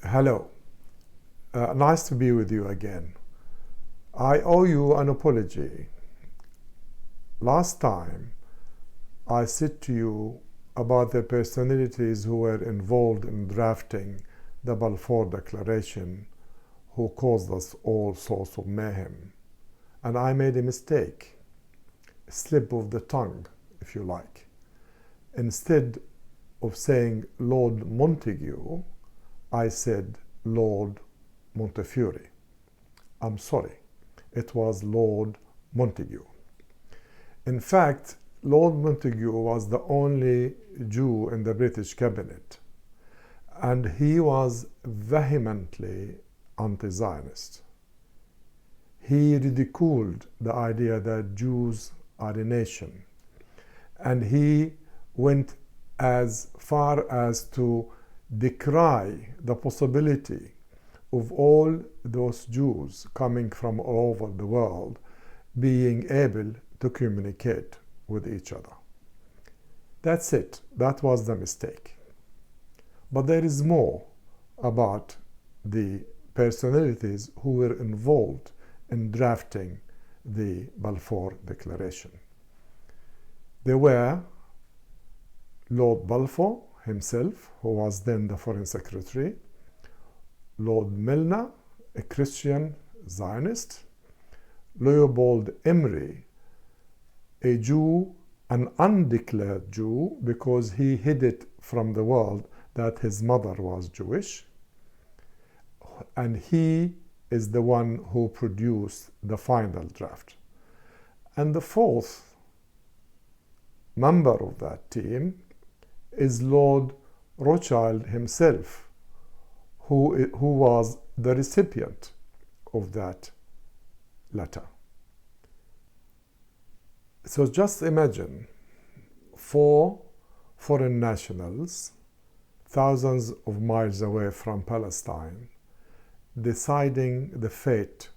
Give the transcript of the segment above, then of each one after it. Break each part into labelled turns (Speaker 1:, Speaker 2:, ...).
Speaker 1: Hello. Nice to be with you again. I owe you an apology. Last time I said to you about the personalities who were involved in drafting the Balfour Declaration who caused us all sorts of mayhem. And I made a mistake, a slip of the tongue, if you like. Instead of saying Lord Montague, I said Lord Montefiore. I'm sorry, it was Lord Montague. In fact, Lord Montague was the only Jew in the British cabinet, and he was vehemently anti-Zionist. He ridiculed the idea that Jews are a nation, and he went as far as to decry the possibility of all those Jews coming from all over the world being able to communicate with each other. That's it. That was the mistake. But there is more about the personalities who were involved in drafting the Balfour Declaration. They were Lord Balfour himself, who was then the Foreign Secretary, Lord Milner, a Christian Zionist, Leopold Emery, a Jew, an undeclared Jew, because he hid it from the world that his mother was Jewish, and he is the one who produced the final draft. And the fourth member of that team is Lord Rothschild himself, who was the recipient of that letter. So just imagine 4 foreign nationals, thousands of miles away from Palestine, deciding the fate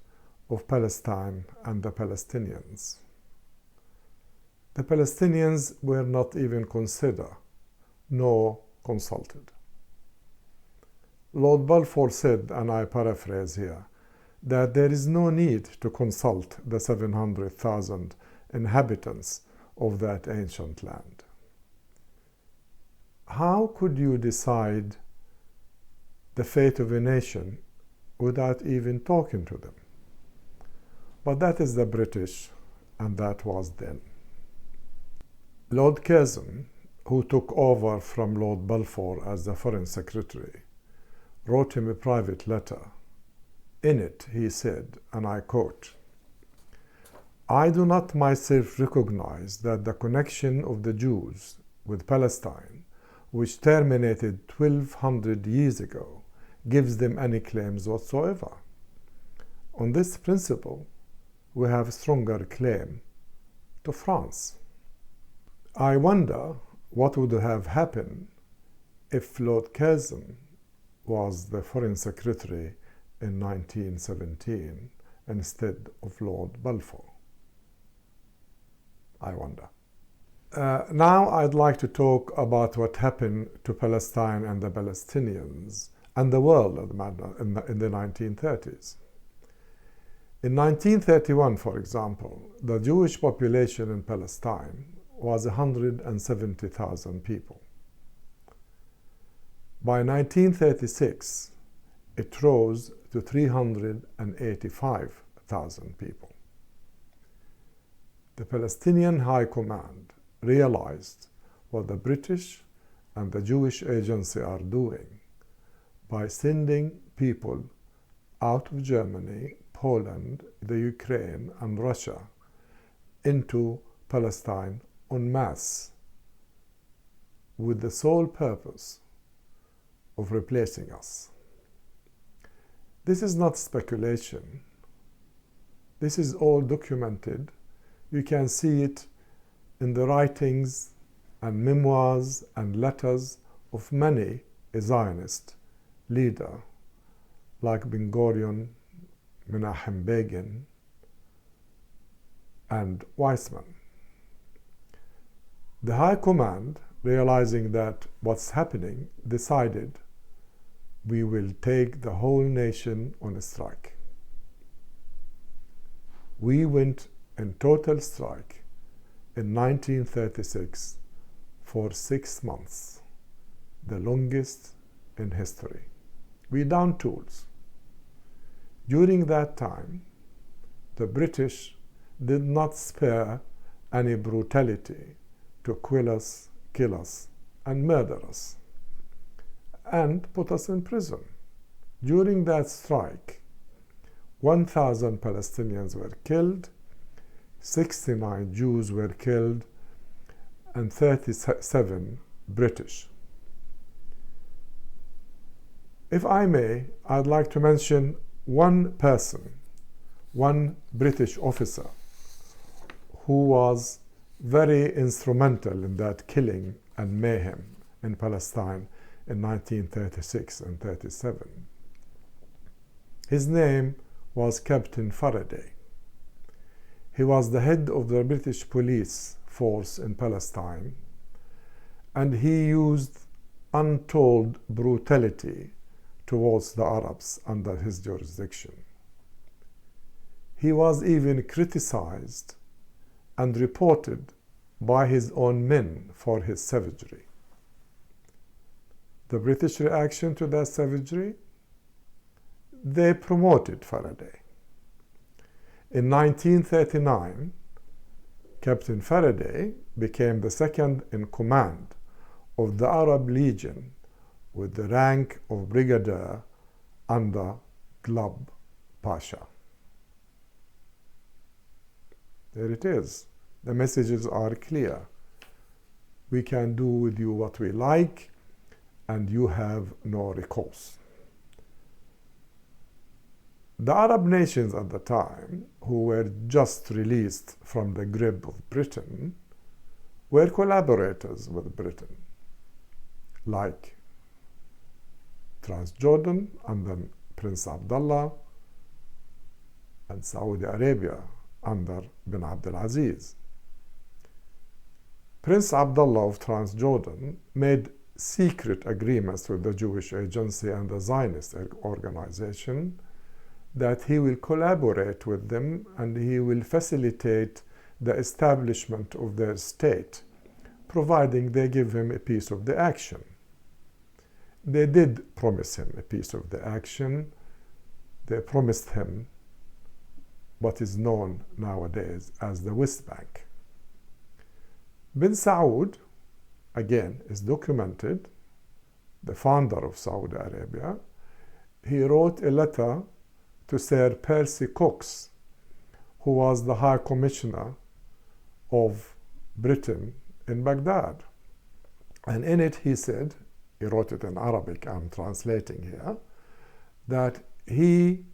Speaker 1: of Palestine and the Palestinians. The Palestinians were not even considered nor consulted. Lord Balfour said, and I paraphrase here, that there is no need to consult the 700,000 inhabitants of that ancient land. How could you decide the fate of a nation without even talking to them? But that is the British, and that was then. Lord Curzon, who took over from Lord Balfour as the Foreign Secretary, wrote him a private letter. In it, he said, and I quote, "I do not myself recognize that the connection of the Jews with Palestine, which terminated 1200 years ago, gives them any claims whatsoever. On this principle, we have a stronger claim to France." I wonder what would have happened if Lord Curzon was the Foreign Secretary in 1917 instead of Lord Balfour. I wonder. Now I'd like to talk about what happened to Palestine and the Palestinians and the world in the 1930s. In 1931, for example, the Jewish population in Palestine was 170,000 people. By 1936, it rose to 385,000 people. The Palestinian High Command realized what the British and the Jewish Agency are doing by sending people out of Germany, Poland, the Ukraine, and Russia into Palestine en masse with the sole purpose of replacing us. This is not speculation. This is all documented. You can see it in the writings and memoirs and letters of many a Zionist leader like Ben-Gurion, Menachem Begin, and Weizmann. The High Command, realizing that what's happening, decided we will take the whole nation on a strike. We went in total strike in 1936 for 6 months, the longest in history. We downed tools. During that time, the British did not spare any brutality to kill us, and murder us, and put us in prison. During that strike, 1,000 Palestinians were killed, 69 Jews were killed, and 37 British. If I may, I'd like to mention one person, one British officer, who was very instrumental in that killing and mayhem in Palestine in 1936 and 37. His name was Captain Faraday. He was the head of the British police force in Palestine, and he used untold brutality towards the Arabs under his jurisdiction. He was even criticized and reported by his own men for his savagery. The British reaction to that savagery? They promoted Faraday. In 1939, Captain Faraday became the second in command of the Arab Legion with the rank of brigadier under Glub Pasha. There it is. The messages are clear. We can do with you what we like, and you have no recourse. The Arab nations at the time, who were just released from the grip of Britain, were collaborators with Britain, like Transjordan under Prince Abdullah, and Saudi Arabia under bin Abdul Aziz. Prince Abdullah of Transjordan made secret agreements with the Jewish Agency and the Zionist organization that he will collaborate with them and he will facilitate the establishment of their state, providing they give him a piece of the action. They did promise him a piece of the action. They promised him what is known nowadays as the West Bank. Bin Saud, again, is documented, the founder of Saudi Arabia. He wrote a letter to Sir Percy Cox, who was the High Commissioner of Britain in Baghdad. And in it he said, he wrote it in Arabic, I'm translating here, that he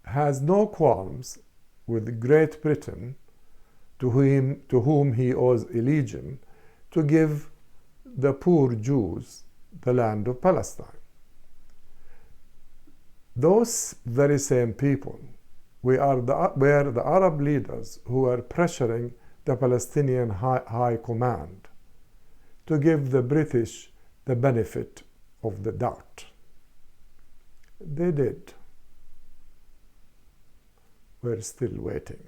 Speaker 1: has no qualms with Great Britain, to whom he owes allegiance, to give the poor Jews the land of Palestine. Those very same people were the Arab leaders who were pressuring the Palestinian High Command to give the British the benefit of the doubt. They did. We're still waiting.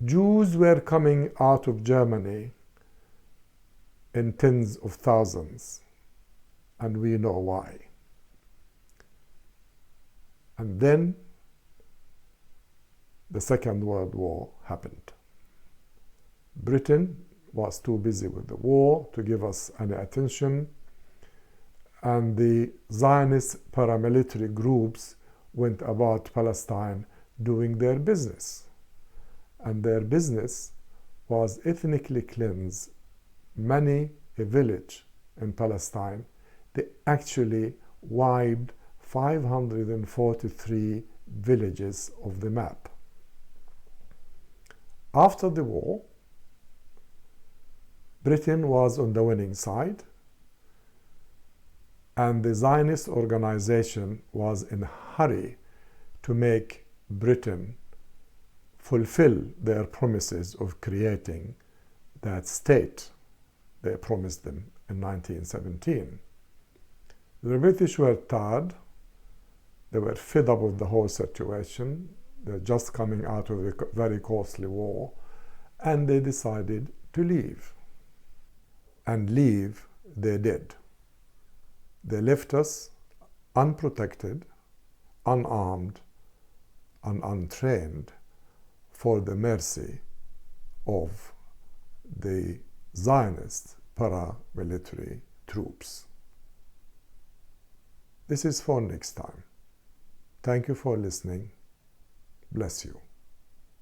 Speaker 1: Jews were coming out of Germany in tens of thousands, and we know why. And then the Second World War happened. Britain was too busy with the war to give us any attention, and the Zionist paramilitary groups went about Palestine doing their business. And their business was ethnically cleanse a village in Palestine. They actually wiped 543 villages of the map. After the war, Britain was on the winning side, and the Zionist organization was in a hurry to make Britain fulfill their promises of creating that state they promised them in 1917. The British were tired. They were fed up with the whole situation. They're just coming out of a very costly war, and they decided to leave. And leave they did. They left us unprotected, unarmed, and untrained for the mercy of the Zionist paramilitary troops. This is for next time. Thank you for listening. Bless you.